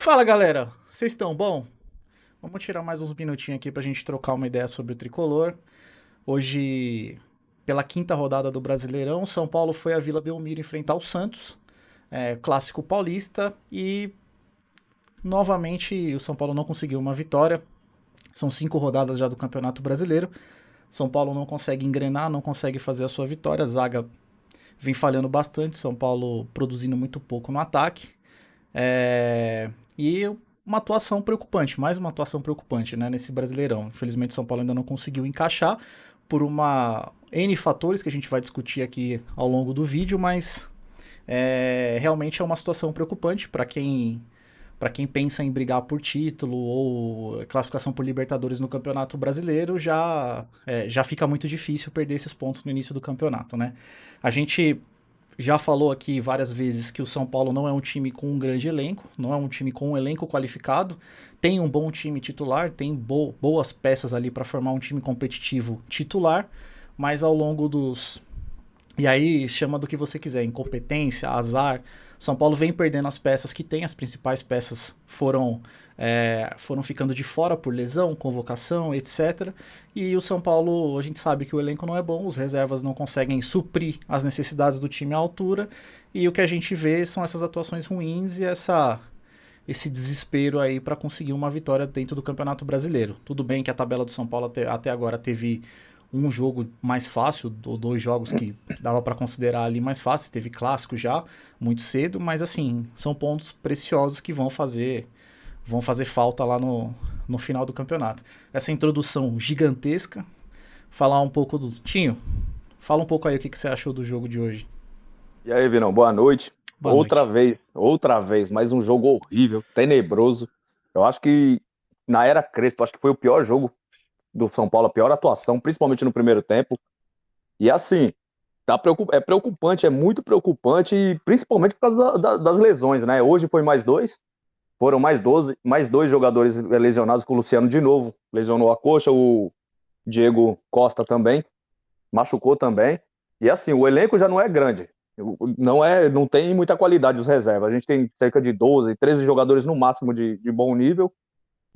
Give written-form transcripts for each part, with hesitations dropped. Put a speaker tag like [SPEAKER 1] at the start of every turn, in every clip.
[SPEAKER 1] Fala galera, vocês estão bom? Vamos tirar mais uns minutinhos aqui pra gente trocar uma ideia sobre o tricolor. Hoje, pela quinta rodada do Brasileirão, São Paulo foi à Vila Belmiro enfrentar o Santos, clássico paulista, e novamente o São Paulo não conseguiu uma vitória. São 5 rodadas já do Campeonato Brasileiro. São Paulo não consegue engrenar, não consegue fazer a sua vitória. A zaga vem falhando bastante, São Paulo produzindo muito pouco no ataque. E uma atuação preocupante, mais uma atuação preocupante, né, nesse Brasileirão. Infelizmente, o São Paulo ainda não conseguiu encaixar por uma N fatores que a gente vai discutir aqui ao longo do vídeo, mas realmente é uma situação preocupante para quem pensa em brigar por título ou classificação por Libertadores no Campeonato Brasileiro, já fica muito difícil perder esses pontos no início do campeonato, né? A gente já falou aqui várias vezes que o São Paulo não é um time com um grande elenco, não é um time com um elenco qualificado, tem um bom time titular, tem boas peças ali para formar um time competitivo titular, mas ao longo dos. E aí chama do que você quiser, incompetência, azar. São Paulo vem perdendo as peças que tem, as principais peças foram ficando de fora por lesão, convocação, etc. E o São Paulo, a gente sabe que o elenco não é bom, os reservas não conseguem suprir as necessidades do time à altura, e o que a gente vê são essas atuações ruins e esse desespero aí para conseguir uma vitória dentro do Campeonato Brasileiro. Tudo bem que a tabela do São Paulo até agora teve um jogo mais fácil, ou dois jogos que dava para considerar ali mais fáceis, teve clássico já, muito cedo, mas assim, são pontos preciosos que vão fazer falta lá no final do campeonato. Essa introdução gigantesca, falar um pouco do... Tinho, fala um pouco aí o que você achou do jogo de hoje.
[SPEAKER 2] E aí, Vinão, boa noite.
[SPEAKER 1] Boa noite.
[SPEAKER 2] Outra vez, mais um jogo horrível, tenebroso. Eu acho que na era Crespo, acho que foi o pior jogo do São Paulo, a pior atuação, principalmente no primeiro tempo. E assim, é preocupante, é muito preocupante, e principalmente por causa das lesões, né? Hoje foi mais dois, foram mais 12, mais dois jogadores lesionados, com o Luciano de novo, lesionou a coxa, o Diego Costa também, machucou também. E assim, o elenco já não é grande. Não tem muita qualidade os reservas. A gente tem cerca de 12, 13 jogadores no máximo de bom nível.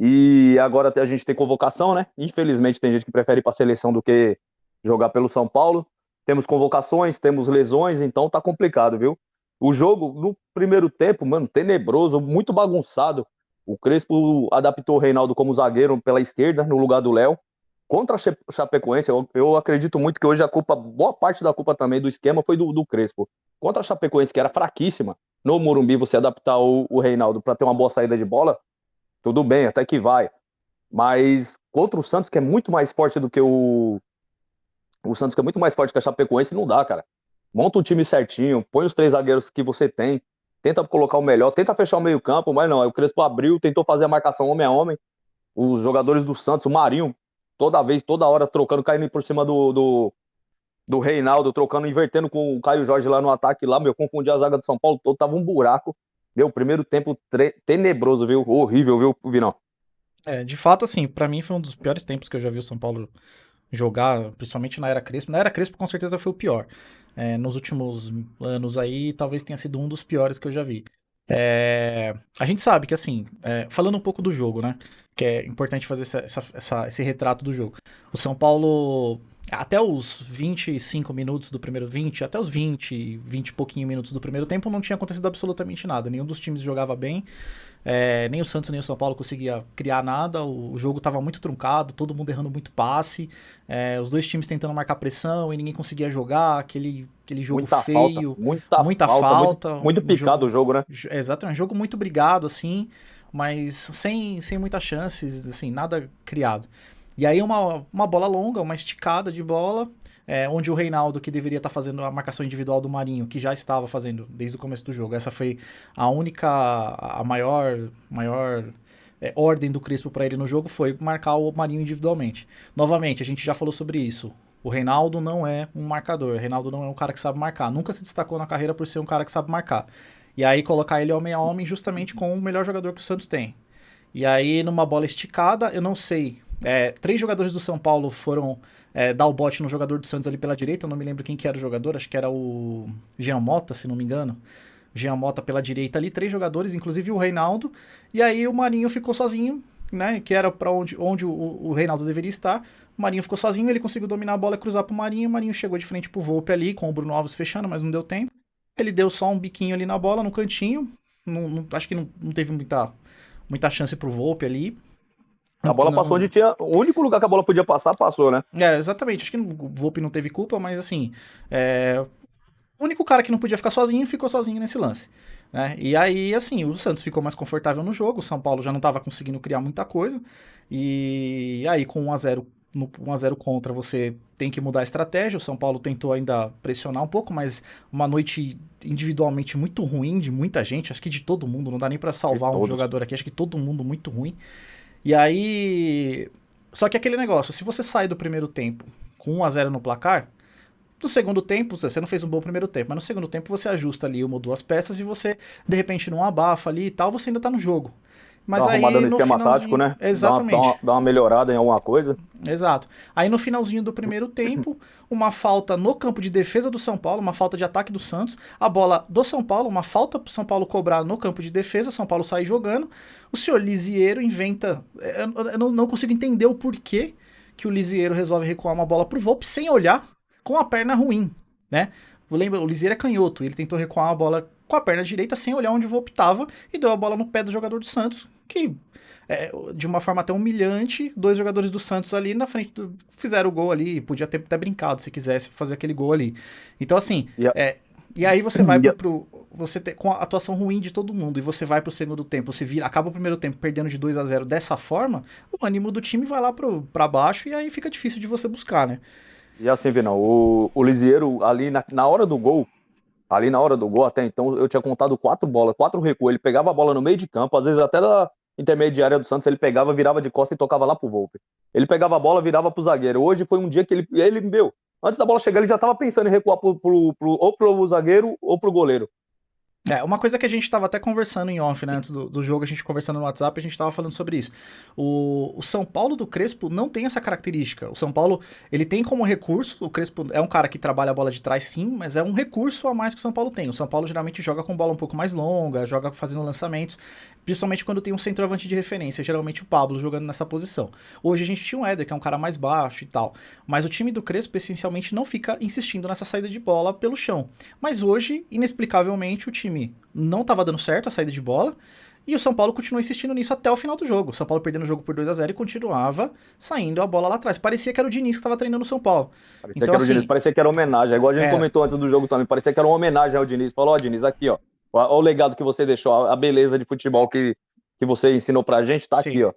[SPEAKER 2] E agora a gente tem convocação, né? Infelizmente tem gente que prefere ir para a seleção do que jogar pelo São Paulo. Temos convocações, temos lesões, então tá complicado, viu? O jogo no primeiro tempo, mano, tenebroso, muito bagunçado. O Crespo adaptou o Reinaldo como zagueiro pela esquerda, no lugar do Léo. Contra a Chapecoense, eu acredito muito que hoje boa parte da culpa também do esquema foi do Crespo. Contra a Chapecoense, que era fraquíssima, no Morumbi você adaptar o Reinaldo para ter uma boa saída de bola, tudo bem, até que vai. Mas contra o Santos, que é muito mais forte do que o Santos, que é muito mais forte que a Chapecoense, não dá, cara. Monta o time certinho, põe os três zagueiros que você tem, tenta colocar o melhor, tenta fechar o meio-campo, mas não. Aí o Crespo abriu, tentou fazer a marcação homem a homem. Os jogadores do Santos, o Marinho, toda vez, toda hora trocando, caindo por cima do Reinaldo, trocando, invertendo com o Caio Jorge lá no ataque, lá, meu, confundia a zaga do São Paulo todo, tava um buraco. Meu, primeiro tempo tenebroso, viu? Horrível, viu, Vinão?
[SPEAKER 1] De fato, assim, pra mim foi um dos piores tempos que eu já vi o São Paulo jogar, principalmente na era Crespo. Na era Crespo, com certeza, foi o pior. Nos últimos anos aí, talvez tenha sido um dos piores que eu já vi. A gente sabe que, assim, falando um pouco do jogo, né? Que é importante fazer esse retrato do jogo. O São Paulo, até os 25 minutos do primeiro 20, até os 20 e pouquinho minutos do primeiro tempo, não tinha acontecido absolutamente nada. Nenhum dos times jogava bem. Nem o Santos nem o São Paulo conseguia criar nada, o jogo estava muito truncado, todo mundo errando muito passe, os dois times tentando marcar pressão e ninguém conseguia jogar, aquele jogo feio, muita
[SPEAKER 2] Muito,
[SPEAKER 1] falta,
[SPEAKER 2] muito
[SPEAKER 1] um
[SPEAKER 2] picado
[SPEAKER 1] jogo.
[SPEAKER 2] o jogo, né?
[SPEAKER 1] Exato, um jogo muito brigado, assim, mas sem muitas chances, assim, nada criado. E aí uma bola longa, uma esticada de bola, onde o Reinaldo, que deveria estar fazendo a marcação individual do Marinho, que já estava fazendo desde o começo do jogo, essa foi a maior ordem do Crespo para ele no jogo, foi marcar o Marinho individualmente. Novamente, a gente já falou sobre isso. O Reinaldo não é um marcador, o Reinaldo não é um cara que sabe marcar, nunca se destacou na carreira por ser um cara que sabe marcar. E aí colocar ele homem a homem justamente com o melhor jogador que o Santos tem. E aí, numa bola esticada, eu não sei. Três jogadores do São Paulo foram dar o bote no jogador do Santos ali pela direita. Eu não me lembro quem que era o jogador, acho que era o Jean Mota, se não me engano. Jean Mota pela direita ali, 3 jogadores, inclusive o Reinaldo, e aí o Marinho ficou sozinho, né, que era para onde o Reinaldo deveria estar. O Marinho ficou sozinho, ele conseguiu dominar a bola e cruzar pro Marinho, o Marinho chegou de frente pro Volpe ali, com o Bruno Alves fechando, mas não deu tempo. Ele deu só um biquinho ali na bola, no cantinho, acho que não teve muita chance pro Volpe ali.
[SPEAKER 2] A bola passou onde tinha. O único lugar que a bola podia passar, passou, né?
[SPEAKER 1] Exatamente. Acho que o Volpe não teve culpa, mas assim. O único cara que não podia ficar sozinho ficou sozinho nesse lance. Né? E aí, assim, o Santos ficou mais confortável no jogo. O São Paulo já não estava conseguindo criar muita coisa. E aí, com 1x0 no 1x0 contra, você tem que mudar a estratégia. O São Paulo tentou ainda pressionar um pouco, mas uma noite individualmente muito ruim de muita gente. Acho que de todo mundo. Não dá nem para salvar um jogador aqui. Acho que todo mundo muito ruim. E aí. Só que aquele negócio, se você sai do primeiro tempo com 1x0 no placar, no segundo tempo, você não fez um bom primeiro tempo, mas no segundo tempo você ajusta ali uma ou duas peças e você, de repente, não abafa ali e tal, você ainda tá no jogo. Mas
[SPEAKER 2] dá uma
[SPEAKER 1] aí
[SPEAKER 2] arrumada no
[SPEAKER 1] no
[SPEAKER 2] esquema
[SPEAKER 1] finalzinho...
[SPEAKER 2] tático, né?
[SPEAKER 1] Exatamente.
[SPEAKER 2] Dá uma melhorada em alguma coisa.
[SPEAKER 1] Exato. Aí no finalzinho do primeiro tempo, uma falta no campo de defesa do São Paulo, uma falta de ataque do Santos, a bola do São Paulo, uma falta pro São Paulo cobrar no campo de defesa, São Paulo sai jogando, o senhor Lisieiro inventa... Eu não consigo entender o porquê que o Lisieiro resolve recuar uma bola pro Volpe sem olhar, com a perna ruim, né? Lembra, o Lisieiro é canhoto, ele tentou recuar uma bola com a perna direita sem olhar onde o Volpe tava e deu a bola no pé do jogador do Santos, que de uma forma até humilhante, 2 jogadores do Santos ali na frente fizeram o gol ali, podia ter até brincado se quisesse fazer aquele gol ali. Então assim, e aí você vai você com a atuação ruim de todo mundo e você vai pro segundo tempo, você acaba o primeiro tempo perdendo de 2-0 dessa forma, o ânimo do time vai lá pra baixo e aí fica difícil de você buscar, né?
[SPEAKER 2] E assim, Vinão, o Lisieiro ali na hora do gol, até então, eu tinha contado 4 bolas, 4 recuos. Ele pegava a bola no meio de campo, às vezes até da intermediária do Santos, ele pegava, virava de costa e tocava lá pro Volpe. Ele pegava a bola, virava pro zagueiro. Hoje foi um dia que meu, antes da bola chegar, ele já tava pensando em recuar ou pro zagueiro ou pro goleiro.
[SPEAKER 1] Uma coisa que a gente tava até conversando em off, né, antes do jogo, a gente conversando no WhatsApp, a gente tava falando sobre isso. O São Paulo do Crespo não tem essa característica. O São Paulo, ele tem como recurso, o Crespo é um cara que trabalha a bola de trás sim, mas é um recurso a mais que o São Paulo tem. O São Paulo geralmente joga com bola um pouco mais longa, joga fazendo lançamentos, principalmente quando tem um centroavante de referência, geralmente o Pablo jogando nessa posição. Hoje a gente tinha o Éder, que é um cara mais baixo e tal, mas o time do Crespo essencialmente não fica insistindo nessa saída de bola pelo chão. Mas hoje, inexplicavelmente, o time não estava dando certo a saída de bola, e o São Paulo continuou insistindo nisso até o final do jogo. O São Paulo perdendo o jogo por 2-0 e continuava saindo a bola lá atrás. Parecia que era o Diniz que estava treinando o São Paulo.
[SPEAKER 2] Parecia que era o Diniz, parecia que era homenagem. Igual a gente comentou antes do jogo também, parecia que era uma homenagem ao Diniz. Falou, Diniz, aqui, ó. Olha o legado que você deixou, a beleza de futebol que você ensinou pra gente, tá aqui, ó.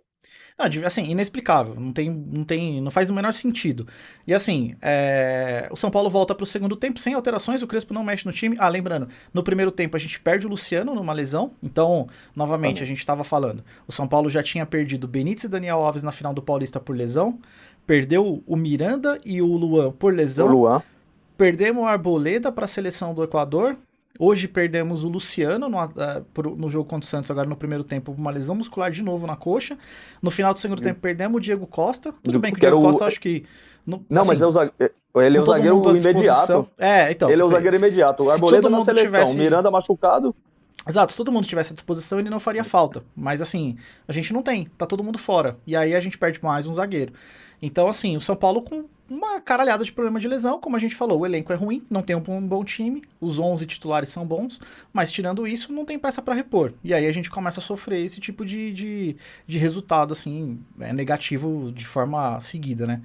[SPEAKER 1] Não, assim, inexplicável, não faz o menor sentido. E assim, o São Paulo volta pro segundo tempo sem alterações, o Crespo não mexe no time. Lembrando, no primeiro tempo a gente perde o Luciano numa lesão, então, novamente, a gente tava falando, o São Paulo já tinha perdido Benítez e Daniel Alves na final do Paulista por lesão, perdeu o Miranda e o Luan por lesão, perdemos o Arboleda pra seleção do Equador. Hoje perdemos o Luciano no jogo contra o Santos, agora no primeiro tempo, uma lesão muscular de novo na coxa. No final do segundo tempo, perdemos o Diego Costa. Tudo bem que o Diego Costa, acho que...
[SPEAKER 2] Não, assim, mas ele é o zagueiro imediato.
[SPEAKER 1] Então.
[SPEAKER 2] Ele é o zagueiro imediato. O Arboleda na seleção, Miranda machucado.
[SPEAKER 1] Exato, se todo mundo tivesse à disposição, ele não faria falta. Mas assim, a gente não tem, tá todo mundo fora. E aí a gente perde mais um zagueiro. Então, assim, o São Paulo com uma caralhada de problema de lesão, como a gente falou, o elenco é ruim, não tem um bom time, os 11 titulares são bons, mas tirando isso, não tem peça para repor. E aí a gente começa a sofrer esse tipo de resultado, assim, negativo de forma seguida, né?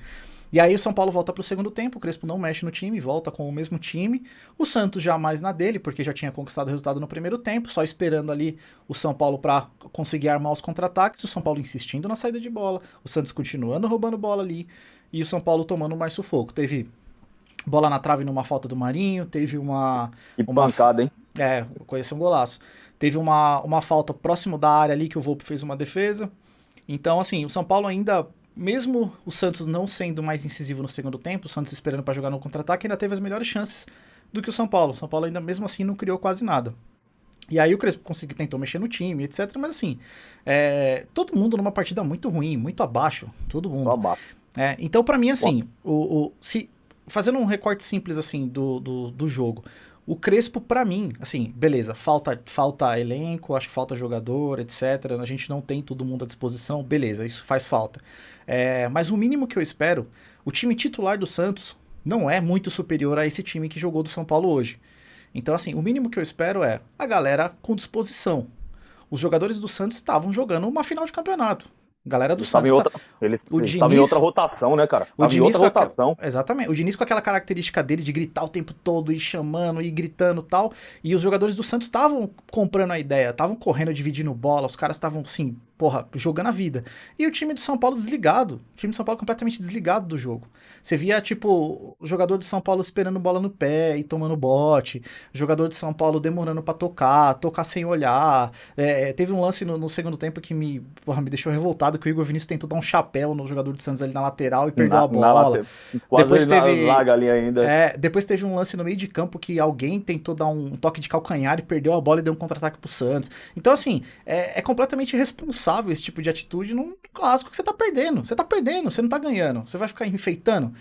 [SPEAKER 1] E aí o São Paulo volta pro segundo tempo, o Crespo não mexe no time, volta com o mesmo time. O Santos já mais na dele, porque já tinha conquistado o resultado no primeiro tempo, só esperando ali o São Paulo para conseguir armar os contra-ataques, o São Paulo insistindo na saída de bola, o Santos continuando roubando bola ali, e o São Paulo tomando mais sufoco. Teve bola na trave numa falta do Marinho, teve uma
[SPEAKER 2] pancada, hein?
[SPEAKER 1] Conheceu um golaço. Teve uma falta próximo da área ali, que o Volpe fez uma defesa. Então, assim, o São Paulo ainda... Mesmo o Santos não sendo mais incisivo no segundo tempo, o Santos esperando para jogar no contra-ataque, ainda teve as melhores chances do que o São Paulo. O São Paulo ainda mesmo assim não criou quase nada. E aí o Crespo tentou mexer no time, etc. Mas assim, todo mundo numa partida muito ruim, muito abaixo. Todo mundo.
[SPEAKER 2] Abaixo.
[SPEAKER 1] Então, para mim, assim, fazendo um recorte simples assim do jogo, O Crespo, pra mim, assim, beleza, falta elenco, acho que falta jogador, etc. A gente não tem todo mundo à disposição, beleza, isso faz falta. Mas o mínimo que eu espero, o time titular do Santos não é muito superior a esse time que jogou do São Paulo hoje. Então, assim, o mínimo que eu espero é a galera com disposição. Os jogadores do Santos estavam jogando uma final de campeonato. Galera do Santos tá.
[SPEAKER 2] Eles
[SPEAKER 1] O
[SPEAKER 2] estavam em outra
[SPEAKER 1] Diniz,
[SPEAKER 2] rotação, né, cara?
[SPEAKER 1] o
[SPEAKER 2] Estavam em
[SPEAKER 1] Diniz
[SPEAKER 2] outra
[SPEAKER 1] com
[SPEAKER 2] rotação.
[SPEAKER 1] exatamente. O Diniz com aquela característica dele de gritar o tempo todo e chamando e gritando e tal. E os jogadores do Santos estavam comprando a ideia, estavam correndo, dividindo bola, os caras estavam assim, porra, jogando a vida. E o time do São Paulo desligado. O time do São Paulo completamente desligado do jogo. Você via, tipo, o jogador do São Paulo esperando bola no pé e tomando bote. O jogador de São Paulo demorando pra tocar sem olhar. Teve um lance no segundo tempo que porra, me deixou revoltado, que o Igor Vinícius tentou dar um chapéu no jogador do Santos ali na lateral e perdeu a bola.
[SPEAKER 2] Quase na zaga ali ainda.
[SPEAKER 1] Depois teve um lance no meio de campo que alguém tentou dar um toque de calcanhar e perdeu a bola e deu um contra-ataque pro Santos. Então, assim, é completamente irresponsável esse tipo de atitude num clássico que você tá perdendo. Você tá perdendo, você não tá ganhando. Você vai ficar enfeitando.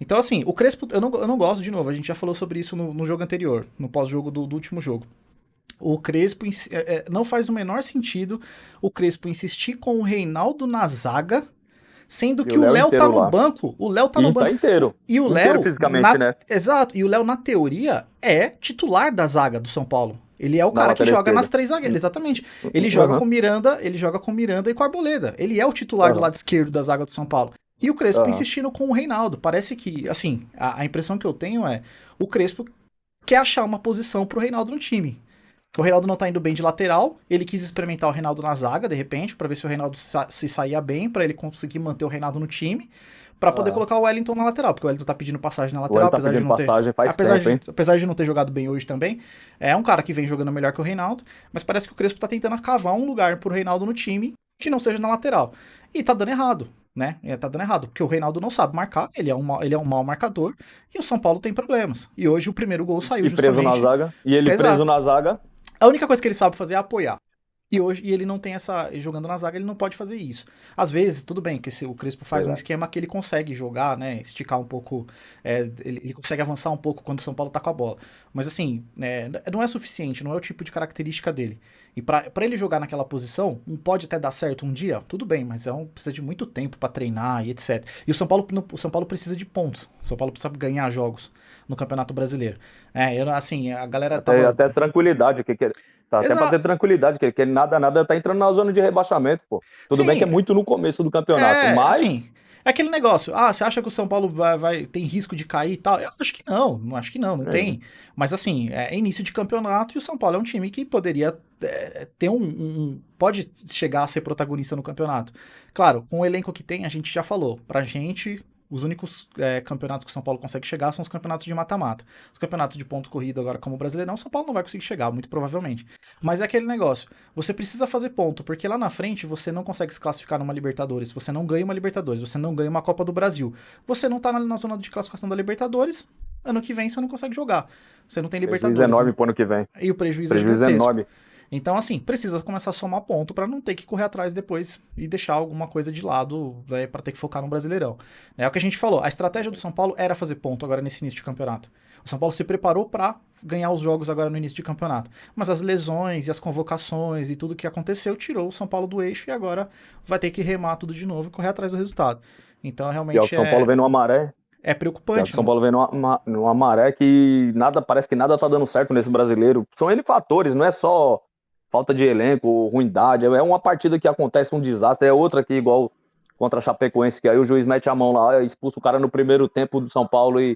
[SPEAKER 1] Então, assim, o Crespo, eu não gosto, de novo, a gente já falou sobre isso no jogo anterior, no pós-jogo do último jogo. O Crespo não faz o menor sentido o Crespo insistir com o Reinaldo na zaga, sendo que o Léo tá no banco. O Léo tá no banco.
[SPEAKER 2] Tá inteiro.
[SPEAKER 1] E o Léo,
[SPEAKER 2] fisicamente, né?
[SPEAKER 1] Exato. E o Léo, na teoria, é titular da zaga do São Paulo. Ele é o cara que joga nas três zagueiras, exatamente. Ele joga com Miranda, e com Arboleda. Ele é o titular do lado esquerdo da zaga do São Paulo. E o Crespo insistindo com o Reinaldo. Parece que, assim, a impressão que eu tenho é o Crespo quer achar uma posição pro Reinaldo no time. O Reinaldo não tá indo bem de lateral, ele quis experimentar o Reinaldo na zaga, de repente, pra ver se o Reinaldo se saía bem, pra ele conseguir manter o Reinaldo no time, pra poder colocar o Wellington na lateral, porque o Wellington tá pedindo passagem na lateral, apesar de não ter jogado bem hoje também. É um cara que vem jogando melhor que o Reinaldo, mas parece que o Crespo tá tentando cavar um lugar pro Reinaldo no time que não seja na lateral. E tá dando errado, né? Tá dando errado, porque o Reinaldo não sabe marcar, ele é um mau marcador, e o São Paulo tem problemas. E hoje o primeiro gol saiu justamente...
[SPEAKER 2] preso na zaga, e ele preso na zaga...
[SPEAKER 1] A única coisa que ele sabe fazer é apoiar. E ele não tem jogando na zaga, ele não pode fazer isso. Às vezes, tudo bem, que o Crespo faz um esquema que ele consegue jogar, né? Esticar um pouco. Ele consegue avançar um pouco quando o São Paulo tá com a bola. Mas assim, não é suficiente, não é o tipo de característica dele. E pra ele jogar naquela posição, pode até dar certo um dia, tudo bem, mas precisa de muito tempo pra treinar e etc. E o São Paulo precisa de pontos. O São Paulo precisa ganhar jogos no Campeonato Brasileiro. A galera tava...
[SPEAKER 2] Até tranquilidade, tá até pra ter tranquilidade, que nada tá entrando na zona de rebaixamento, pô. Tudo bem que é muito no começo do campeonato, mas...
[SPEAKER 1] Assim, é aquele negócio, você acha que o São Paulo tem risco de cair e tal? Eu acho que não tem. Mas assim, é início de campeonato e o São Paulo é um time que poderia ter pode chegar a ser protagonista no campeonato. Claro, com o elenco que tem, a gente já falou, pra gente... Os únicos campeonatos que o São Paulo consegue chegar são os campeonatos de mata-mata. Os campeonatos de ponto corrido agora, como o Brasileirão, o São Paulo não vai conseguir chegar, muito provavelmente. Mas é aquele negócio, você precisa fazer ponto, porque lá na frente você não consegue se classificar numa Libertadores, você não ganha uma Libertadores, você não ganha uma Copa do Brasil. Você não tá na zona de classificação da Libertadores, ano que vem você não consegue jogar. Você não tem Libertadores.
[SPEAKER 2] O prejuízo é enorme pro ano que vem.
[SPEAKER 1] E o prejuízo é enorme. Então, assim, precisa começar a somar ponto para não ter que correr atrás depois e deixar alguma coisa de lado, né, para ter que focar no Brasileirão. É o que a gente falou, a estratégia do São Paulo era fazer ponto agora nesse início de campeonato. O São Paulo se preparou para ganhar os jogos agora no início de campeonato. Mas as lesões e as convocações e tudo que aconteceu tirou o São Paulo do eixo e agora vai ter que remar tudo de novo e correr atrás do resultado. Então, realmente
[SPEAKER 2] o São Paulo vem numa maré.
[SPEAKER 1] É preocupante.
[SPEAKER 2] O São Paulo vem numa maré que parece que nada tá dando certo nesse brasileiro. São N fatores, não é só falta de elenco, ruindade, é uma partida que acontece um desastre, é outra aqui igual contra a Chapecoense, que aí o juiz mete a mão lá, expulsa o cara no primeiro tempo do São Paulo e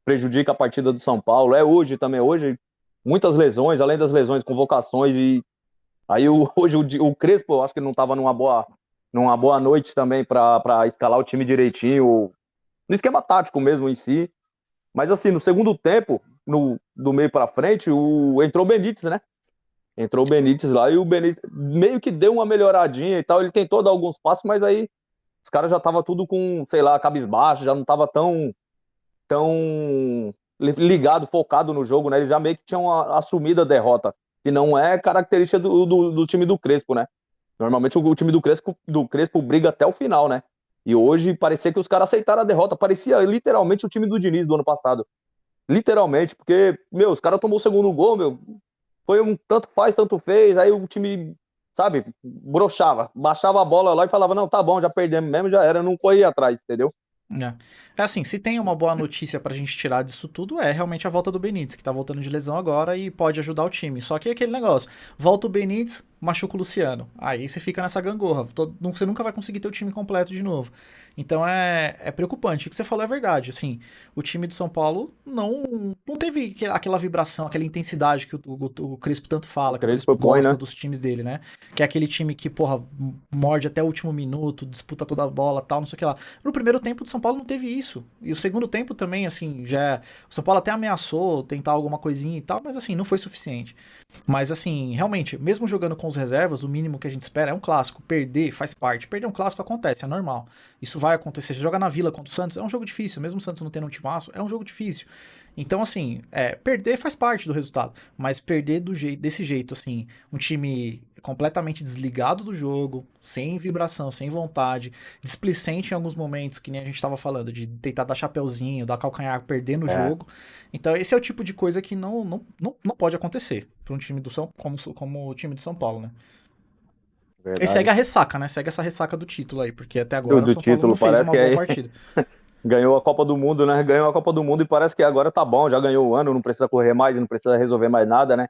[SPEAKER 2] prejudica a partida do São Paulo. Hoje também, muitas lesões, além das lesões, convocações, e aí hoje o Crespo, eu acho que não estava numa boa noite também para escalar o time direitinho, no esquema tático mesmo em si. Mas assim, no segundo tempo, do meio para frente, entrou o Benítez, né? Entrou o Benítez lá e o Benítez meio que deu uma melhoradinha e tal. Ele tentou dar alguns passos, mas aí os caras já estavam tudo com, sei lá, cabisbaixo, já não tava tão ligado, focado no jogo, né? Eles já meio que tinham assumido a derrota, que não é característica do time do Crespo, né? Normalmente o time do Crespo briga até o final, né? E hoje parecia que os caras aceitaram a derrota, parecia literalmente o time do Diniz do ano passado. Literalmente, porque, meu, os caras tomou o segundo gol, meu, foi um tanto faz, tanto fez, aí o time, sabe, broxava, baixava a bola lá e falava, não, tá bom, já perdemos mesmo, já era, não corria atrás, entendeu?
[SPEAKER 1] É. É assim, se tem uma boa notícia pra gente tirar disso tudo, é realmente a volta do Benítez, que tá voltando de lesão agora e pode ajudar o time. Só que é aquele negócio, volta o Benítez, machuca o Luciano. Aí você fica nessa gangorra, você nunca vai conseguir ter o time completo de novo. Então é preocupante. O que você falou é verdade, assim, o time do São Paulo não teve aquela vibração, aquela intensidade que o Crespo tanto
[SPEAKER 2] O
[SPEAKER 1] fala, que o
[SPEAKER 2] Crespo
[SPEAKER 1] Crespo
[SPEAKER 2] põe,
[SPEAKER 1] gosta
[SPEAKER 2] né?
[SPEAKER 1] dos times dele, né? Que é aquele time que, porra, morde até o último minuto, disputa toda a bola, tal, não sei o que lá. No primeiro tempo do São Paulo não teve isso. E o segundo tempo também, assim, já. O São Paulo até ameaçou tentar alguma coisinha e tal, mas assim, não foi suficiente. Mas assim, realmente, mesmo jogando com os reservas, o mínimo que a gente espera é um clássico. Perder faz parte. Perder um clássico acontece, é normal. Isso vai acontecer. Você joga na Vila contra o Santos, é um jogo difícil. Mesmo o Santos não tendo um timaço, é um jogo difícil. Então, assim, perder faz parte do resultado. Mas perder desse jeito, assim, um time completamente desligado do jogo, sem vibração, sem vontade, displicente em alguns momentos, que nem a gente estava falando, de tentar dar chapeuzinho, dar calcanhar, perdendo o
[SPEAKER 2] É,
[SPEAKER 1] jogo. Então, esse é o tipo de coisa que não pode acontecer para um time como o time do São Paulo, né? E segue
[SPEAKER 2] verdade.
[SPEAKER 1] a ressaca, né? Segue essa ressaca do título aí, porque até
[SPEAKER 2] Do,
[SPEAKER 1] agora o
[SPEAKER 2] do
[SPEAKER 1] São Paulo não
[SPEAKER 2] título,
[SPEAKER 1] fez
[SPEAKER 2] parece
[SPEAKER 1] uma
[SPEAKER 2] que
[SPEAKER 1] boa
[SPEAKER 2] aí
[SPEAKER 1] partida.
[SPEAKER 2] ganhou a Copa do Mundo, né? Ganhou a Copa do Mundo e parece que agora tá bom, já ganhou o ano, não precisa correr mais, não precisa resolver mais nada, né?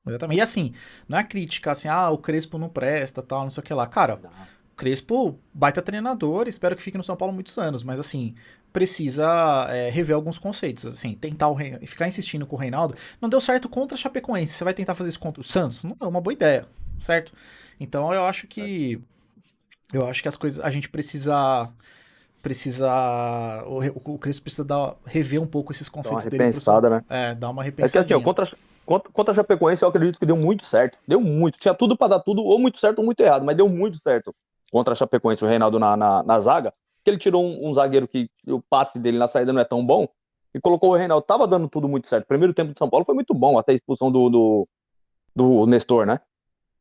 [SPEAKER 1] Exatamente. E assim, não é crítica assim, o Crespo não presta, tal, não sei o que lá. Cara,
[SPEAKER 2] Não.
[SPEAKER 1] Crespo, baita treinador, espero que fique no São Paulo muitos anos, mas assim, precisa rever alguns conceitos. Assim, tentar ficar insistindo com o Reinaldo. Não deu certo contra a Chapecoense, você vai tentar fazer isso contra o Santos? Não é uma boa ideia, certo? Então eu acho que. Eu acho que as coisas. A gente precisa. O Crespo precisa rever um pouco esses
[SPEAKER 2] Dá uma
[SPEAKER 1] conceitos dele pro São
[SPEAKER 2] repensada, né?
[SPEAKER 1] dar uma
[SPEAKER 2] É que assim, ó,
[SPEAKER 1] repensadinha.
[SPEAKER 2] contra a Chapecoense eu acredito que deu muito certo. Deu muito. Tinha tudo pra dar tudo, ou muito certo ou muito errado, mas deu muito certo contra a Chapecoense, o Reinaldo na zaga, que ele tirou um zagueiro que o passe dele na saída não é tão bom, e colocou o Reinaldo. Tava dando tudo muito certo. O primeiro tempo de São Paulo foi muito bom, até a expulsão do Nestor, né?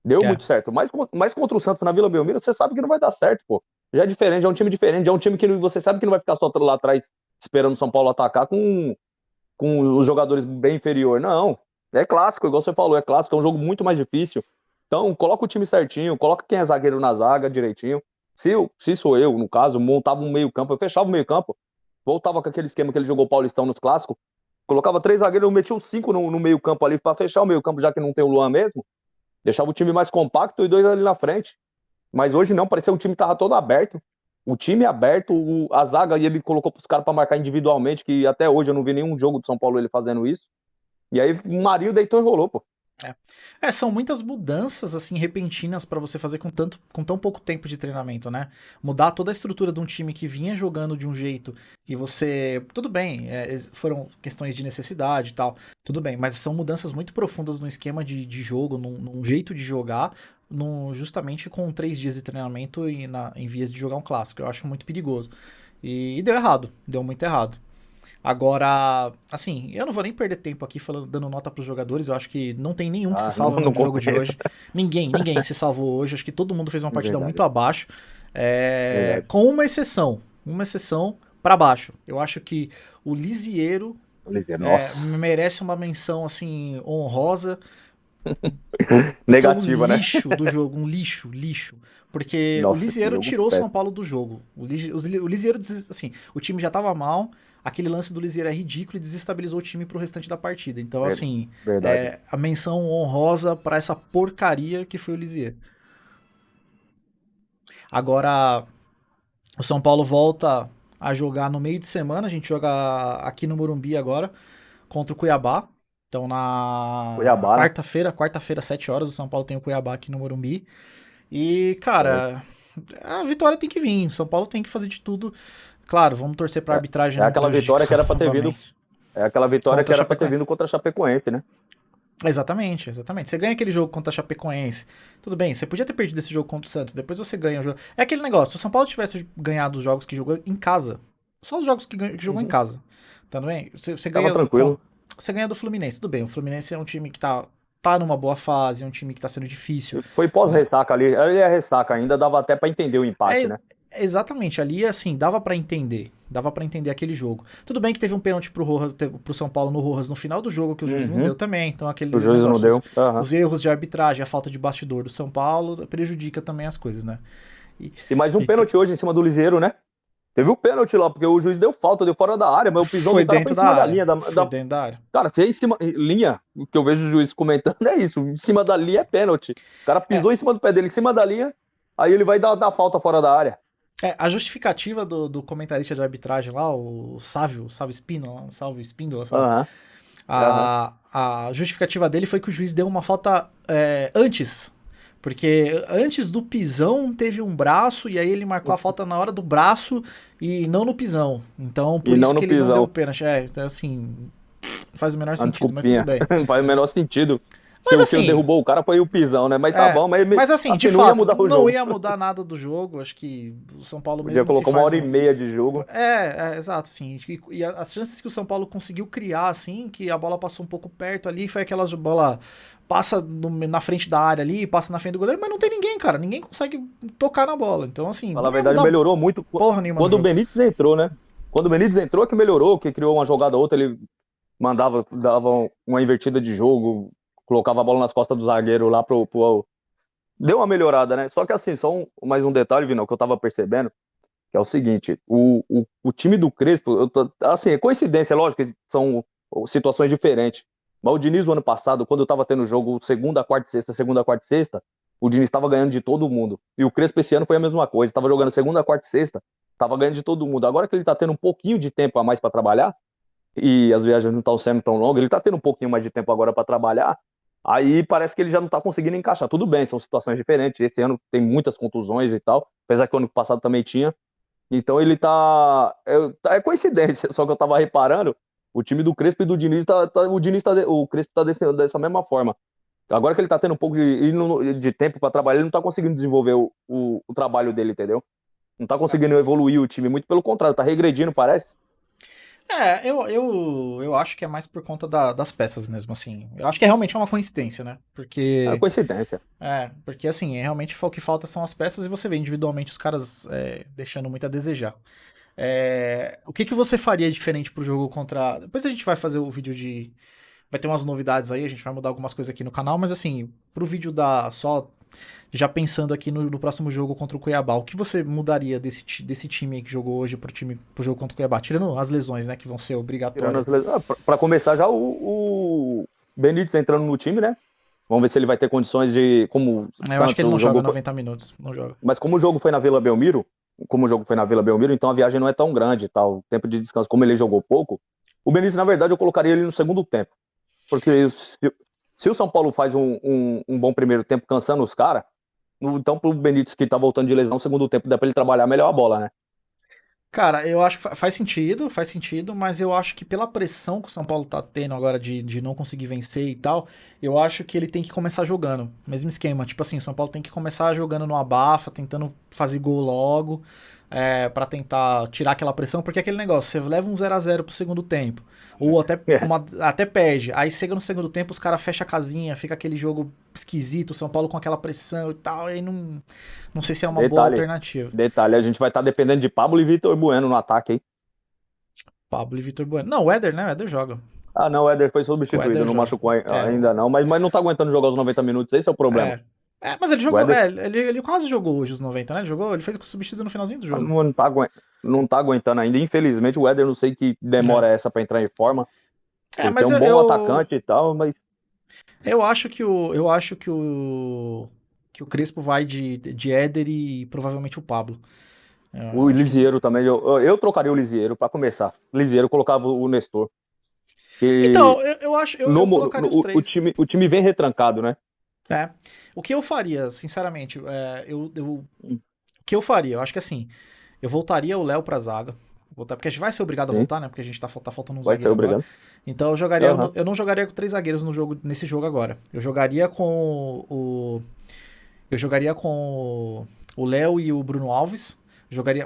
[SPEAKER 2] Deu
[SPEAKER 1] É.
[SPEAKER 2] muito certo. Mas contra o Santos na Vila Belmiro, você sabe que não vai dar certo, pô. Já é diferente, já é um time diferente, já é um time que você sabe que não vai ficar só lá atrás esperando o São Paulo atacar com os jogadores bem inferior. Não. É clássico, igual você falou, é clássico, é um jogo muito mais difícil. Então, coloca o time certinho, coloca quem é zagueiro na zaga direitinho. Se sou eu, no caso, montava um meio-campo, eu fechava o meio-campo, voltava com aquele esquema que ele jogou o Paulistão nos clássicos, colocava três zagueiros, eu metia os cinco no meio-campo ali para fechar o meio-campo, já que não tem o Luan mesmo. Deixava o time mais compacto e dois ali na frente. Mas hoje não, parecia que o time tava todo aberto. O time aberto, a zaga, e ele colocou pros caras para marcar individualmente, que até hoje eu não vi nenhum jogo do São Paulo ele fazendo isso. E aí o Marinho deitou e rolou, pô.
[SPEAKER 1] É. São muitas mudanças assim repentinas pra você fazer com tão pouco tempo de treinamento, né? Mudar toda a estrutura de um time que vinha jogando de um jeito e você, tudo bem, foram questões de necessidade e tal, tudo bem, mas são mudanças muito profundas no esquema de jogo, num jeito de jogar, justamente com 3 dias de treinamento em vias de jogar um clássico. Eu acho muito perigoso. E deu errado, deu muito errado. Agora, assim, eu não vou nem perder tempo aqui falando, dando nota pros jogadores. Eu acho que não tem nenhum que se
[SPEAKER 2] Ah, não,
[SPEAKER 1] salva no
[SPEAKER 2] não
[SPEAKER 1] jogo de
[SPEAKER 2] compensa.
[SPEAKER 1] hoje. Ninguém se salvou hoje. Acho que todo mundo fez uma
[SPEAKER 2] É
[SPEAKER 1] partida muito
[SPEAKER 2] verdade,
[SPEAKER 1] abaixo.
[SPEAKER 2] verdade.
[SPEAKER 1] Com uma exceção para baixo. Eu acho que o Lisieiro
[SPEAKER 2] Oliveira, nossa.
[SPEAKER 1] merece uma menção assim honrosa por ser um
[SPEAKER 2] Negativa, né?
[SPEAKER 1] lixo do jogo, um lixo. Porque o
[SPEAKER 2] Nossa, que
[SPEAKER 1] Lisieiro
[SPEAKER 2] jogo
[SPEAKER 1] tirou o São
[SPEAKER 2] péssimo.
[SPEAKER 1] Paulo do jogo. O Lisieiro, assim, o time já tava mal, aquele lance do Lisieiro é ridículo e desestabilizou o time pro restante da partida. Então, assim,
[SPEAKER 2] Verdade.
[SPEAKER 1] a menção honrosa pra essa porcaria que foi o Lisieiro. Agora, o São Paulo volta a jogar no meio de semana, a gente joga aqui no Morumbi agora, contra o Cuiabá. Então, na
[SPEAKER 2] Cuiabá, né?
[SPEAKER 1] quarta-feira, 7 horas, o São Paulo tem o Cuiabá aqui no Morumbi. E,
[SPEAKER 2] Certo.
[SPEAKER 1] cara, a vitória tem que vir. São Paulo tem que fazer de tudo. Claro, vamos torcer pra
[SPEAKER 2] É,
[SPEAKER 1] arbitragem
[SPEAKER 2] é
[SPEAKER 1] não
[SPEAKER 2] aquela vitória que
[SPEAKER 1] prejudicar
[SPEAKER 2] era pra ter vindo.
[SPEAKER 1] novamente
[SPEAKER 2] É aquela vitória
[SPEAKER 1] contra
[SPEAKER 2] que
[SPEAKER 1] a
[SPEAKER 2] era pra ter
[SPEAKER 1] Chapecoense.
[SPEAKER 2] vindo contra a Chapecoense, né?
[SPEAKER 1] Exatamente, exatamente. Você ganha aquele jogo contra a Chapecoense. Tudo bem, você podia ter perdido esse jogo contra o Santos. Depois você ganha o jogo. É aquele negócio: se o São Paulo tivesse ganhado os jogos que jogou em casa, só os jogos que jogou em
[SPEAKER 2] Uhum.
[SPEAKER 1] casa, tá bem? Você
[SPEAKER 2] Tava
[SPEAKER 1] ganha,
[SPEAKER 2] tranquilo.
[SPEAKER 1] você ganha do Fluminense. Tudo bem, o Fluminense é um time que tá numa boa fase, é um time que tá sendo difícil.
[SPEAKER 2] Foi pós-ressaca ali. Ali é ressaca ainda, dava até pra entender o empate,
[SPEAKER 1] É,
[SPEAKER 2] né?
[SPEAKER 1] Exatamente, ali assim, dava pra entender. Dava pra entender aquele jogo. Tudo bem que teve um pênalti pro Rojas, pro São Paulo no Rojas no final do jogo que o juiz não
[SPEAKER 2] Uhum.
[SPEAKER 1] deu também. Então
[SPEAKER 2] O
[SPEAKER 1] aquele
[SPEAKER 2] juiz não
[SPEAKER 1] negócio,
[SPEAKER 2] deu. Aham.
[SPEAKER 1] os erros de arbitragem, a falta de bastidor do São Paulo prejudica também as coisas, né? E,
[SPEAKER 2] E mais um
[SPEAKER 1] e
[SPEAKER 2] pênalti hoje em cima do Liseiro, né? Teve o pênalti lá, porque o juiz deu falta, deu fora da área, mas o pisão
[SPEAKER 1] foi
[SPEAKER 2] do cara foi
[SPEAKER 1] dentro
[SPEAKER 2] em
[SPEAKER 1] da
[SPEAKER 2] cima da
[SPEAKER 1] área.
[SPEAKER 2] linha.
[SPEAKER 1] Foi dentro da área.
[SPEAKER 2] Cara, se é em cima. Linha, o que eu vejo o juiz comentando é isso. Em cima da linha é pênalti. O cara
[SPEAKER 1] É,
[SPEAKER 2] pisou em cima do pé dele, em cima da linha, aí ele vai dar falta fora da área.
[SPEAKER 1] a justificativa do comentarista de arbitragem lá, o Sávio Espíndola, Salve Espíndola, sei lá.
[SPEAKER 2] Aham, aham.
[SPEAKER 1] A justificativa dele foi que o juiz deu uma falta antes. Porque antes do pisão teve um braço e aí ele marcou a falta na hora do braço e não no pisão. Então
[SPEAKER 2] E
[SPEAKER 1] por
[SPEAKER 2] não
[SPEAKER 1] isso
[SPEAKER 2] no
[SPEAKER 1] que ele não deu o
[SPEAKER 2] pisão.
[SPEAKER 1] pênalti. Então, assim, faz o menor
[SPEAKER 2] Uma
[SPEAKER 1] sentido, mas tudo
[SPEAKER 2] desculpinha.
[SPEAKER 1] bem.
[SPEAKER 2] Não faz o menor sentido. Se
[SPEAKER 1] Mas
[SPEAKER 2] o que
[SPEAKER 1] assim,
[SPEAKER 2] derrubou o cara foi o pisão, né? Mas tá bom,
[SPEAKER 1] mas assim, de
[SPEAKER 2] assim, não ia
[SPEAKER 1] fato,
[SPEAKER 2] mudar o
[SPEAKER 1] não
[SPEAKER 2] jogo.
[SPEAKER 1] ia mudar nada do jogo. Acho que o São Paulo
[SPEAKER 2] Podia
[SPEAKER 1] mesmo se
[SPEAKER 2] colocar uma
[SPEAKER 1] faz
[SPEAKER 2] hora e
[SPEAKER 1] um.
[SPEAKER 2] meia de jogo.
[SPEAKER 1] Exato, assim. E as chances que o São Paulo conseguiu criar, assim, que a bola passou um pouco perto ali, foi aquelas bola passa na frente da área ali, passa na frente do goleiro, mas não tem ninguém, cara. Ninguém consegue tocar na bola. Então, assim,
[SPEAKER 2] Falar a
[SPEAKER 1] não ia
[SPEAKER 2] verdade,
[SPEAKER 1] mudar
[SPEAKER 2] melhorou muito
[SPEAKER 1] porra nenhuma no
[SPEAKER 2] quando o
[SPEAKER 1] jogo.
[SPEAKER 2] Benítez entrou, né? Quando o Benítez entrou, que melhorou, que criou uma jogada ou outra, ele dava uma invertida de jogo, colocava a bola nas costas do zagueiro lá deu uma melhorada, né? Só que assim, mais um detalhe, Vinão, que eu tava percebendo, que é o seguinte, o time do Crespo, assim, é coincidência, lógico que são situações diferentes, mas o Diniz, o ano passado, quando eu tava tendo jogo segunda, quarta e sexta, o Diniz tava ganhando de todo mundo. E o Crespo esse ano foi a mesma coisa, tava jogando segunda, quarta e sexta, tava ganhando de todo mundo. Agora que ele tá tendo um pouquinho de tempo a mais para trabalhar, e as viagens não estão sendo tão longas, ele tá tendo um pouquinho mais de tempo agora para trabalhar, aí parece que ele já não tá conseguindo encaixar. Tudo bem, são situações diferentes, esse ano tem muitas contusões e tal, apesar que o ano passado também tinha, então ele tá. É coincidência, só que eu tava reparando, o time do Crespo e do Diniz o Crespo tá dessa mesma forma. Agora que ele tá tendo um pouco de tempo para trabalhar, ele não tá conseguindo desenvolver o trabalho dele, entendeu? Não tá conseguindo evoluir o time, muito pelo contrário, tá regredindo, parece.
[SPEAKER 1] Eu acho que é mais por conta das peças mesmo, assim. Eu acho que realmente é uma coincidência, né?
[SPEAKER 2] É coincidência.
[SPEAKER 1] Porque assim, realmente o que falta são as peças e você vê individualmente os caras deixando muito a desejar. O que você faria diferente pro jogo contra. Depois a gente vai fazer o vídeo de. Vai ter umas novidades aí, a gente vai mudar algumas coisas aqui no canal, mas assim, pro vídeo da. Só já pensando aqui no próximo jogo contra o Cuiabá, o que você mudaria desse time aí que jogou hoje pro jogo contra o Cuiabá? Tirando as lesões, né, que vão ser
[SPEAKER 2] Tirando
[SPEAKER 1] obrigatórias.
[SPEAKER 2] as pra começar já o Benítez entrando no time, né? Vamos ver se ele vai ter condições de. Como o
[SPEAKER 1] Eu acho que
[SPEAKER 2] Santos,
[SPEAKER 1] ele não
[SPEAKER 2] o
[SPEAKER 1] joga
[SPEAKER 2] jogo.
[SPEAKER 1] 90 minutos, não joga.
[SPEAKER 2] Mas como o jogo foi na Vila Belmiro, então a viagem não é tão grande, tal, o tempo de descanso, como ele jogou pouco, o Benítez, na verdade, eu colocaria ele no segundo tempo. Porque se o São Paulo faz um bom primeiro tempo cansando os caras, então pro Benítez que tá voltando de lesão, segundo tempo dá pra ele trabalhar melhor a bola, né?
[SPEAKER 1] Cara, eu acho que faz sentido, mas eu acho que pela pressão que o São Paulo tá tendo agora de não conseguir vencer e tal, eu acho que ele tem que começar jogando. Mesmo esquema, tipo assim, o São Paulo tem que começar jogando no abafa, tentando fazer gol logo, para tentar tirar aquela pressão, porque é aquele negócio, você leva um 0 a 0 pro segundo tempo, ou
[SPEAKER 2] É,
[SPEAKER 1] até perde, aí chega no segundo tempo, os caras fecham a casinha, fica aquele jogo esquisito, o São Paulo com aquela pressão e tal, aí não sei se é uma boa
[SPEAKER 2] detalhe,
[SPEAKER 1] alternativa.
[SPEAKER 2] detalhe, a gente vai estar dependendo de Pablo e Vitor Bueno no ataque, hein?
[SPEAKER 1] Pablo e Vitor Bueno. Não, o Éder, né? O Éder joga.
[SPEAKER 2] Ah, não, o Éder foi
[SPEAKER 1] O
[SPEAKER 2] substituído,
[SPEAKER 1] Éder
[SPEAKER 2] não
[SPEAKER 1] joga.
[SPEAKER 2] machucou
[SPEAKER 1] É,
[SPEAKER 2] ainda não, mas não tá aguentando jogar os 90 minutos, esse é o problema.
[SPEAKER 1] é. Mas ele
[SPEAKER 2] O
[SPEAKER 1] jogou.
[SPEAKER 2] Éder
[SPEAKER 1] Ele quase jogou hoje os 90, né? Ele jogou, ele fez substituto no finalzinho do jogo.
[SPEAKER 2] não tá aguentando ainda, infelizmente o Éder não sei que demora
[SPEAKER 1] É,
[SPEAKER 2] essa pra entrar em forma, porque é
[SPEAKER 1] mas
[SPEAKER 2] um bom atacante e tal, mas
[SPEAKER 1] eu acho que o Crespo vai de Éder e provavelmente o Pablo.
[SPEAKER 2] o
[SPEAKER 1] Eu acho que
[SPEAKER 2] Lisieiro também, eu trocaria o Lisieiro pra começar. Lisieiro colocava o Nestor. E
[SPEAKER 1] então, eu acho, eu colocaria os três.
[SPEAKER 2] o time vem retrancado, né?
[SPEAKER 1] É. O que eu faria, sinceramente, o que eu faria, eu acho que assim, eu voltaria o Léo pra zaga. Porque a gente vai ser obrigado a
[SPEAKER 2] Sim,
[SPEAKER 1] voltar, né? Porque a gente tá faltando um
[SPEAKER 2] vai ser
[SPEAKER 1] zagueiro agora.
[SPEAKER 2] obrigado.
[SPEAKER 1] Então eu jogaria.
[SPEAKER 2] Aham,
[SPEAKER 1] Eu não jogaria com três zagueiros nesse jogo agora. Eu jogaria com Eu jogaria com o Léo e o Bruno Alves.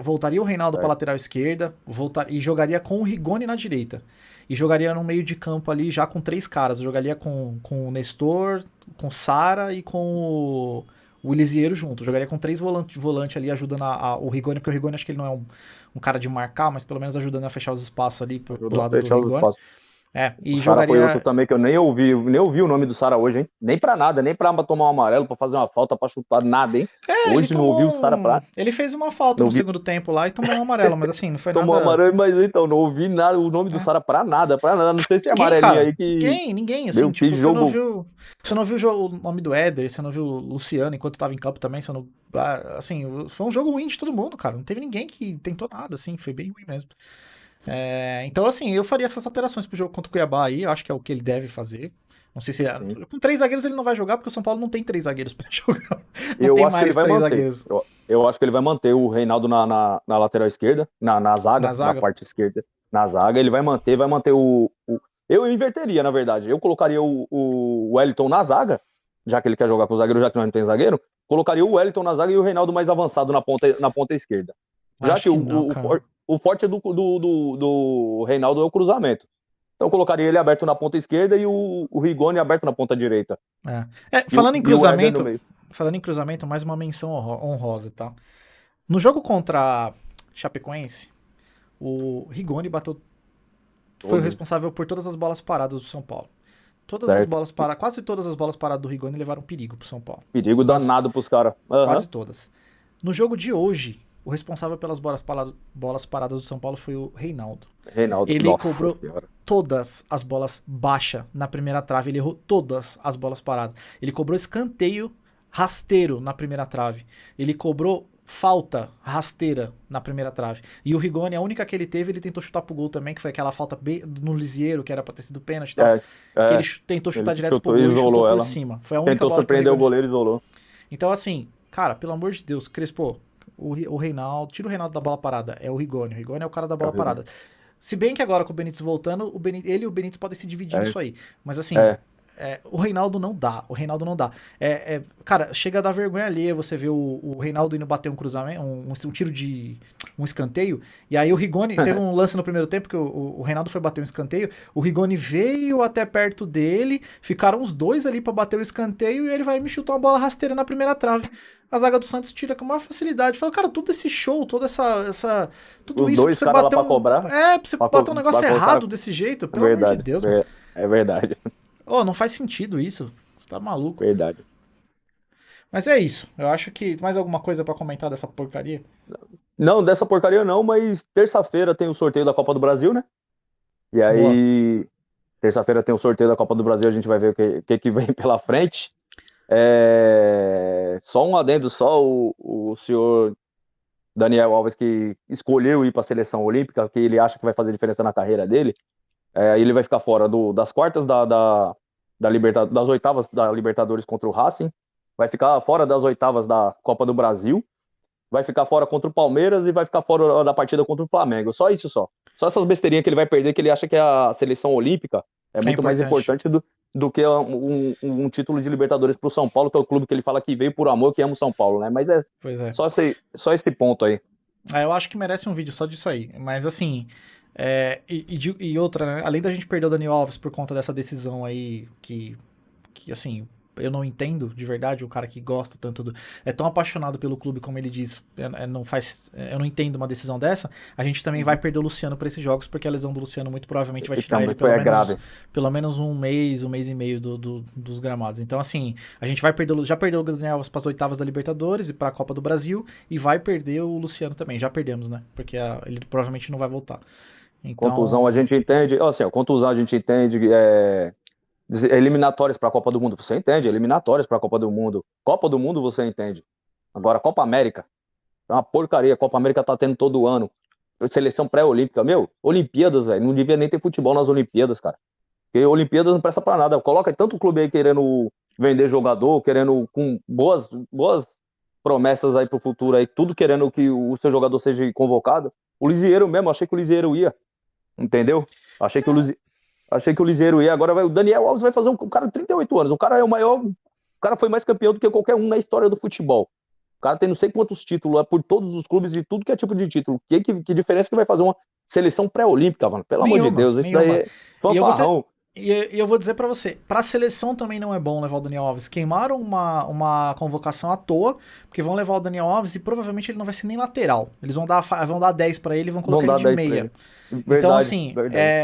[SPEAKER 1] Voltaria o Reinaldo pra
[SPEAKER 2] certo.
[SPEAKER 1] lateral esquerda. E jogaria com o Rigoni na direita. E jogaria no meio de campo ali já com três caras. Eu jogaria com o Nestor, com o Sara e com o Elisiero junto. Jogaria com 3 volante ali, ajudando o Rigoni, porque o Rigoni acho que ele não é um cara de marcar, mas pelo menos ajudando a fechar os espaços ali pro
[SPEAKER 2] Ajuda a
[SPEAKER 1] lado do
[SPEAKER 2] fechar os
[SPEAKER 1] Rigoni.
[SPEAKER 2] espaços. O
[SPEAKER 1] E
[SPEAKER 2] Sara foi outro
[SPEAKER 1] jogaria.
[SPEAKER 2] também que eu nem ouvi o nome do Sara hoje, hein? Nem pra nada, nem pra tomar um amarelo, pra fazer uma falta, pra chutar, nada, hein?
[SPEAKER 1] Ele
[SPEAKER 2] Hoje não ouvi o
[SPEAKER 1] tomou
[SPEAKER 2] Sara pra.
[SPEAKER 1] Ele fez uma falta
[SPEAKER 2] Não
[SPEAKER 1] no
[SPEAKER 2] ouvi.
[SPEAKER 1] segundo tempo lá e tomou um amarelo, mas assim, não foi
[SPEAKER 2] Tomou
[SPEAKER 1] nada.
[SPEAKER 2] amarelo, mas então, não ouvi nada, o nome do
[SPEAKER 1] É.
[SPEAKER 2] Sara pra nada, pra nada. Não sei se é
[SPEAKER 1] Ninguém,
[SPEAKER 2] amarelinho
[SPEAKER 1] cara.
[SPEAKER 2] aí que.
[SPEAKER 1] Ninguém, assim,
[SPEAKER 2] Meu, que
[SPEAKER 1] tipo, você não
[SPEAKER 2] jogo.
[SPEAKER 1] viu. Você não viu o nome do Éder, você não viu o Luciano enquanto tava em campo também, você não. Assim, foi um jogo ruim de todo mundo, cara. Não teve ninguém que tentou nada, assim, foi bem ruim mesmo. Então, assim, eu faria essas alterações pro jogo contra o Cuiabá aí, eu acho que é o que ele deve fazer. Não sei se.
[SPEAKER 2] Sim.
[SPEAKER 1] Com 3 zagueiros ele não vai jogar, porque o São Paulo não tem 3 zagueiros pra jogar. Não
[SPEAKER 2] Eu
[SPEAKER 1] tem
[SPEAKER 2] acho que ele
[SPEAKER 1] mais
[SPEAKER 2] vai
[SPEAKER 1] 3
[SPEAKER 2] manter.
[SPEAKER 1] zagueiros
[SPEAKER 2] Eu acho que ele vai manter o Reinaldo na lateral esquerda, na
[SPEAKER 1] na
[SPEAKER 2] zaga, na
[SPEAKER 1] zaga.
[SPEAKER 2] parte esquerda, na zaga. Ele vai manter Eu inverteria, na verdade. Eu colocaria o Wellington na zaga, já que ele quer jogar com o zagueiro, já que nós não tem zagueiro. Colocaria o Wellington na zaga e o Reinaldo mais avançado na ponta esquerda. Já
[SPEAKER 1] Acho
[SPEAKER 2] que
[SPEAKER 1] que não, cara.
[SPEAKER 2] o forte do Reinaldo é o cruzamento. Então eu colocaria ele aberto na ponta esquerda e o Rigoni aberto na ponta direita.
[SPEAKER 1] Falando em
[SPEAKER 2] E o Éder no
[SPEAKER 1] cruzamento,
[SPEAKER 2] meio.
[SPEAKER 1] mais uma menção honrosa, tá? No jogo contra Chapecoense, o Rigoni foi o
[SPEAKER 2] Todas,
[SPEAKER 1] responsável por todas as bolas paradas do São Paulo.
[SPEAKER 2] certo?
[SPEAKER 1] Quase todas as bolas paradas do Rigoni levaram perigo pro São Paulo.
[SPEAKER 2] Perigo
[SPEAKER 1] Quase,
[SPEAKER 2] danado pros caras. Aham.
[SPEAKER 1] quase todas. No jogo de hoje, o responsável pelas bolas paradas do São Paulo foi o Reinaldo.
[SPEAKER 2] Reinaldo,
[SPEAKER 1] Ele
[SPEAKER 2] nossa
[SPEAKER 1] cobrou
[SPEAKER 2] senhora.
[SPEAKER 1] todas as bolas baixa na primeira trave, ele errou todas as bolas paradas. Ele cobrou escanteio rasteiro na primeira trave. Ele cobrou falta rasteira na primeira trave. E o Rigoni, a única que ele teve, ele tentou chutar pro gol também, que foi aquela falta no Lisieiro, que era pra ter sido pênalti e tal.
[SPEAKER 2] É,
[SPEAKER 1] Que ele
[SPEAKER 2] é,
[SPEAKER 1] tentou
[SPEAKER 2] ele
[SPEAKER 1] chutar direto pro
[SPEAKER 2] chutou e
[SPEAKER 1] gol e chutou
[SPEAKER 2] isolou
[SPEAKER 1] por
[SPEAKER 2] ela.
[SPEAKER 1] cima. Foi a única
[SPEAKER 2] Tentou
[SPEAKER 1] bola que o
[SPEAKER 2] surpreender o
[SPEAKER 1] Rigoni...
[SPEAKER 2] goleiro e isolou.
[SPEAKER 1] Então, assim, cara, pelo amor de Deus, Crespo, o Reinaldo, tira o Reinaldo da bola parada, é o Rigoni. O Rigoni é o cara da
[SPEAKER 2] É o
[SPEAKER 1] bola
[SPEAKER 2] Rigoni.
[SPEAKER 1] parada. Se bem que agora com o Benítez voltando, ele e o Benítez podem se dividir
[SPEAKER 2] É,
[SPEAKER 1] nisso aí. Mas assim,
[SPEAKER 2] é,
[SPEAKER 1] o Reinaldo não dá. O Reinaldo não dá. Cara, chega a dar vergonha alheia você ver o Reinaldo indo bater um cruzamento, um tiro de. Um escanteio. E aí o Rigoni. Teve um lance no primeiro tempo que o Reinaldo foi bater um escanteio. O Rigoni veio até perto dele. Ficaram os dois ali pra bater o escanteio. E ele vai me chutar uma bola rasteira na primeira trave. A zaga do Santos tira com maior facilidade. Fala, cara, todo esse show, toda tudo
[SPEAKER 2] os
[SPEAKER 1] isso pra
[SPEAKER 2] dois
[SPEAKER 1] você
[SPEAKER 2] caras lá
[SPEAKER 1] bater
[SPEAKER 2] pra
[SPEAKER 1] um.
[SPEAKER 2] cobrar,
[SPEAKER 1] Pra você bater um negócio
[SPEAKER 2] pra colocar.
[SPEAKER 1] errado desse jeito,
[SPEAKER 2] É
[SPEAKER 1] pelo amor de
[SPEAKER 2] verdade,
[SPEAKER 1] Deus, mano.
[SPEAKER 2] é verdade,
[SPEAKER 1] Oh, não faz sentido isso. Você tá maluco.
[SPEAKER 2] verdade.
[SPEAKER 1] Mas é isso. Eu acho que. Mais alguma coisa pra comentar dessa porcaria?
[SPEAKER 2] Não, dessa porcaria não, mas terça-feira tem o sorteio da Copa do Brasil, né? E
[SPEAKER 1] Boa.
[SPEAKER 2] aí, terça-feira tem o sorteio da Copa do Brasil, a gente vai ver o que vem pela frente. Só um adendo, só o senhor Daniel Alves que escolheu ir para a seleção olímpica, que ele acha que vai fazer diferença na carreira dele. Ele vai ficar fora das quartas das oitavas da Libertadores contra o Racing, vai ficar fora das oitavas da Copa do Brasil, vai ficar fora contra o Palmeiras e vai ficar fora da partida contra o Flamengo. Só isso só. Só essas besteirinhas que ele vai perder, que ele acha que a seleção olímpica é
[SPEAKER 1] É
[SPEAKER 2] muito mais
[SPEAKER 1] importante.
[SPEAKER 2] importante do que um título de Libertadores para o São Paulo, que é o clube que ele fala que veio por amor, que ama o São Paulo, né? Mas é
[SPEAKER 1] Pois é.
[SPEAKER 2] só esse ponto aí.
[SPEAKER 1] Eu acho que merece um vídeo só disso aí. Mas assim. E outra, né? Além da gente perder o Daniel Alves por conta dessa decisão aí que assim. Eu não entendo de verdade o cara que gosta tanto é tão apaixonado pelo clube como ele diz, eu não entendo uma decisão dessa. A gente também vai perder o Luciano para esses jogos porque a lesão do Luciano muito provavelmente vai
[SPEAKER 2] E
[SPEAKER 1] tirar ele
[SPEAKER 2] também foi grave.
[SPEAKER 1] pelo menos um mês e meio dos gramados. Então assim, a gente vai perder, já perdeu o Daniel Alves para as oitavas da Libertadores e para a Copa do Brasil e vai perder o Luciano também. Já perdemos, né? Porque ele provavelmente não vai voltar.
[SPEAKER 2] Contusão a
[SPEAKER 1] Então,
[SPEAKER 2] gente entende, assim, contusão a gente entende, eliminatórias para a Copa do Mundo, você entende, eliminatórias para a Copa do Mundo você entende. Agora, Copa América, é uma porcaria, Copa América tá tendo todo ano, seleção pré-olímpica, Olimpíadas, velho, não devia nem ter futebol nas Olimpíadas, cara, porque Olimpíadas não presta para nada, coloca tanto clube aí querendo vender jogador, querendo com boas promessas aí pro futuro aí, tudo querendo que o seu jogador seja convocado. O Lisieiro mesmo, achei que o Lisieiro ia, entendeu? Achei que o Lisieiro ia. Agora o Daniel Alves vai fazer um cara de 38 anos. O cara é o maior. O cara foi mais campeão do que qualquer um na história do futebol. O cara tem não sei quantos títulos por todos os clubes e tudo que é tipo de título. Que diferença que vai fazer uma seleção pré-olímpica, mano? Pelo amor de
[SPEAKER 1] nenhuma,
[SPEAKER 2] Deus, isso daí
[SPEAKER 1] nenhuma.
[SPEAKER 2] é
[SPEAKER 1] E eu vou ser,
[SPEAKER 2] fanfarrão.
[SPEAKER 1] E eu vou dizer pra você, pra seleção também não é bom levar o Daniel Alves. Queimaram uma convocação à toa, porque vão levar o Daniel Alves e provavelmente ele não vai ser nem lateral. Eles vão dar 10 pra ele e vão
[SPEAKER 2] Vão
[SPEAKER 1] colocar ele
[SPEAKER 2] dar
[SPEAKER 1] de
[SPEAKER 2] 10 pra
[SPEAKER 1] meia.
[SPEAKER 2] ele.
[SPEAKER 1] Então,
[SPEAKER 2] Verdade,
[SPEAKER 1] assim,
[SPEAKER 2] verdade.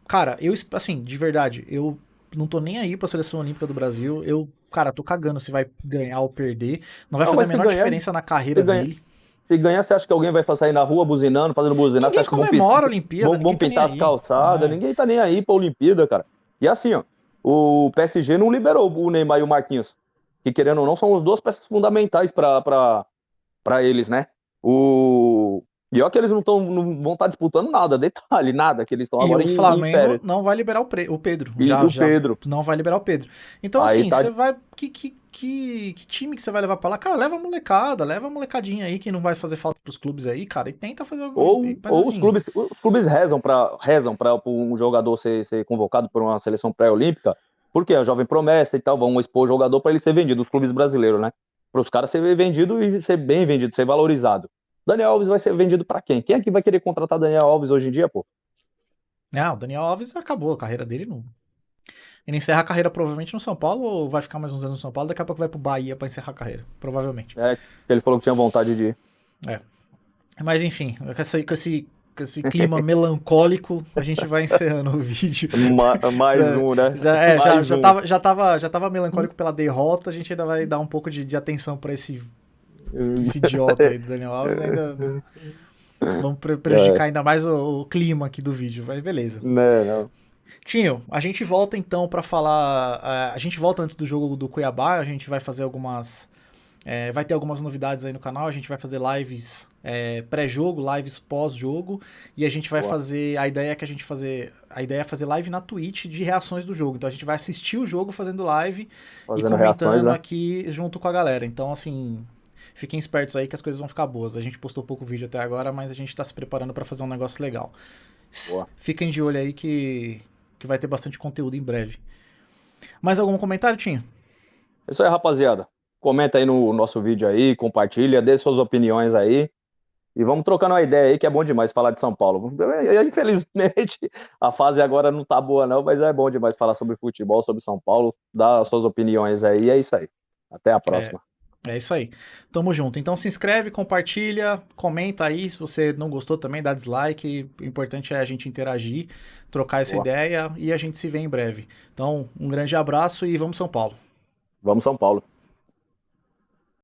[SPEAKER 1] cara, assim, de verdade, eu não tô nem aí pra seleção olímpica do Brasil. Cara, tô cagando se vai ganhar ou perder. Não vai
[SPEAKER 2] Não,
[SPEAKER 1] fazer a
[SPEAKER 2] mas se
[SPEAKER 1] menor
[SPEAKER 2] ganhar,
[SPEAKER 1] diferença na
[SPEAKER 2] se
[SPEAKER 1] carreira
[SPEAKER 2] ganhar,
[SPEAKER 1] dele.
[SPEAKER 2] se ganhar, você acha que alguém vai sair na rua buzinando, fazendo buzinar? Você
[SPEAKER 1] Ninguém
[SPEAKER 2] acha que
[SPEAKER 1] comemora a Olimpíada,
[SPEAKER 2] vão
[SPEAKER 1] ninguém tá nem
[SPEAKER 2] pintar as
[SPEAKER 1] aí.
[SPEAKER 2] calçadas? Ninguém tá nem aí pra Olimpíada, cara. E assim, ó, o PSG não liberou o Neymar e o Marquinhos, que querendo ou não, são as duas peças fundamentais para eles, né? O... E ó que eles não vão estar disputando nada, detalhe, nada, que eles estão
[SPEAKER 1] E
[SPEAKER 2] agora
[SPEAKER 1] o
[SPEAKER 2] em
[SPEAKER 1] Flamengo
[SPEAKER 2] férias.
[SPEAKER 1] não vai liberar o Pedro.
[SPEAKER 2] E o
[SPEAKER 1] Já
[SPEAKER 2] Pedro,
[SPEAKER 1] não vai liberar o Pedro. Então,
[SPEAKER 2] aí
[SPEAKER 1] assim,
[SPEAKER 2] tá.
[SPEAKER 1] você vai. Que time que você vai levar pra lá? Cara, leva a molecada, leva a molecadinha aí que não vai fazer falta pros clubes aí, cara, e tenta fazer alguma. Mas
[SPEAKER 2] Ou
[SPEAKER 1] assim.
[SPEAKER 2] os clubes rezam para um jogador ser convocado por uma seleção pré-olímpica, porque é jovem promessa e tal, vão expor o jogador para ele ser vendido, os clubes brasileiros, né? Para os caras ser vendido e ser bem vendido, ser valorizado. Daniel Alves vai ser vendido para quem? Quem é que vai querer contratar Daniel Alves hoje em dia, pô?
[SPEAKER 1] Ah, o Daniel Alves acabou a carreira dele. Não. Ele encerra a carreira provavelmente no São Paulo ou vai ficar mais uns anos no São Paulo. Daqui a pouco vai pro Bahia pra encerrar a carreira. Provavelmente.
[SPEAKER 2] É, ele falou que tinha vontade de ir.
[SPEAKER 1] É. Mas enfim, com esse clima melancólico, a gente vai encerrando o vídeo.
[SPEAKER 2] Mais um, né? Mais
[SPEAKER 1] Já
[SPEAKER 2] um.
[SPEAKER 1] tava, já tava melancólico pela derrota, a gente ainda vai dar um pouco de atenção pra esse idiota aí do Daniel Alves, ainda vamos
[SPEAKER 2] É,
[SPEAKER 1] prejudicar ainda mais o clima aqui do vídeo, mas beleza.
[SPEAKER 2] né, não.
[SPEAKER 1] Tinho, a gente volta então pra falar. A gente volta antes do jogo do Cuiabá, a gente vai fazer algumas. Vai ter algumas novidades aí no canal, a gente vai fazer lives pré-jogo, lives pós-jogo, e a gente vai
[SPEAKER 2] Boa.
[SPEAKER 1] fazer. A ideia é que a gente fazer. A ideia é fazer live na Twitch de reações do jogo. Então a gente vai assistir o jogo fazendo live e
[SPEAKER 2] Fazendo reações,
[SPEAKER 1] comentando
[SPEAKER 2] né?
[SPEAKER 1] aqui junto com a galera. Então, assim, fiquem espertos aí que as coisas vão ficar boas. A gente postou pouco vídeo até agora, mas a gente tá se preparando pra fazer um negócio legal.
[SPEAKER 2] Boa.
[SPEAKER 1] Fiquem de olho aí que vai ter bastante conteúdo em breve. Mais algum comentário, Tinho?
[SPEAKER 2] É isso aí, rapaziada. Comenta aí no nosso vídeo aí, compartilha, dê suas opiniões aí. E vamos trocando uma ideia aí, que é bom demais falar de São Paulo. Infelizmente, a fase agora não tá boa, não, mas é bom demais falar sobre futebol, sobre São Paulo, dar as suas opiniões aí. É isso aí. Até a
[SPEAKER 1] É,
[SPEAKER 2] próxima.
[SPEAKER 1] é isso aí. Tamo junto. Então se inscreve, compartilha, comenta aí. Se você não gostou também, dá dislike. O importante é a gente interagir, trocar essa
[SPEAKER 2] Boa.
[SPEAKER 1] ideia e a gente se vê em breve. Então, um grande abraço e vamos São Paulo.
[SPEAKER 2] Vamos, São Paulo.